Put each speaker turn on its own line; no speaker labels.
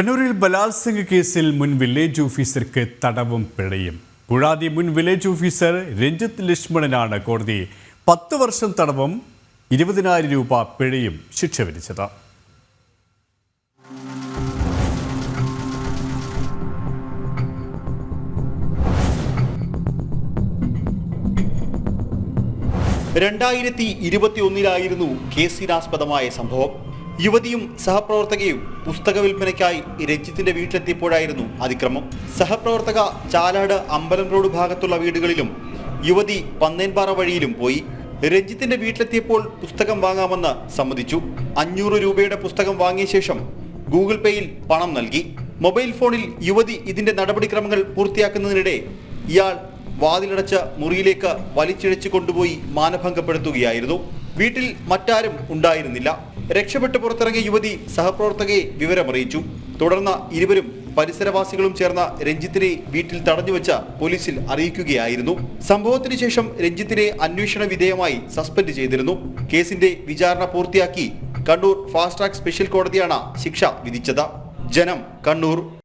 കണ്ണൂരിൽ ബലാത്സംഗ കേസിൽ മുൻ വില്ലേജ് ഓഫീസർക്ക് തടവും പിഴയും. പുഴാതി മുൻ വില്ലേജ് ഓഫീസർ രഞ്ജിത്ത് ലക്ഷ്മണനാണ് കോടതി 10 വർഷം തടവും 20,000 രൂപ പിഴയും ശിക്ഷ വിധിച്ചത്.
ായിരുന്നു കേസിനാസ്പദമായ സംഭവം. യുവതിയും സഹപ്രവർത്തകയും പുസ്തക വിൽപ്പനയ്ക്കായി രഞ്ജിത്തിന്റെ വീട്ടിലെത്തിയപ്പോഴായിരുന്നു അതിക്രമം. സഹപ്രവർത്തക ചാലാട് അമ്പലം റോഡ് ഭാഗത്തുള്ള വീടുകളിലും യുവതി പന്നേൻപാറ വഴിയിലും പോയി. രഞ്ജിത്തിന്റെ വീട്ടിലെത്തിയപ്പോൾ പുസ്തകം വാങ്ങാമെന്ന് സമ്മതിച്ചു. 500 രൂപയുടെ പുസ്തകം വാങ്ങിയ ശേഷം ഗൂഗിൾ പേയിൽ പണം നൽകി. മൊബൈൽ ഫോണിൽ യുവതി ഇതിന്റെ നടപടിക്രമങ്ങൾ പൂർത്തിയാക്കുന്നതിനിടെ ഇയാൾ വാതിലടച്ച മുറിയിലേക്ക് വലിച്ചിഴച്ചു കൊണ്ടുപോയി മാനഭംഗപ്പെടുത്തുകയായിരുന്നു. വീട്ടിൽ മറ്റാരും ഉണ്ടായിരുന്നില്ല. രക്ഷപ്പെട്ട് പുറത്തിറങ്ങിയ യുവതി സഹപ്രവർത്തകയെ വിവരമറിയിച്ചു. തുടർന്ന് ഇരുവരും പരിസരവാസികളും ചേർന്ന രഞ്ജിത്തിനെ വീട്ടിൽ തടഞ്ഞുവെച്ച പോലീസിൽ അറിയിക്കുകയായിരുന്നു. സംഭവത്തിന് ശേഷം രഞ്ജിത്തിനെ അന്വേഷണ വിധേയമായി സസ്പെൻഡ് ചെയ്തിരുന്നു. കേസിന്റെ വിചാരണ പൂർത്തിയാക്കി കണ്ണൂർ ഫാസ്റ്റ് ട്രാക്ക് സ്പെഷ്യൽ കോടതിയാണ് ശിക്ഷ വിധിച്ചത്. ജനം, കണ്ണൂർ.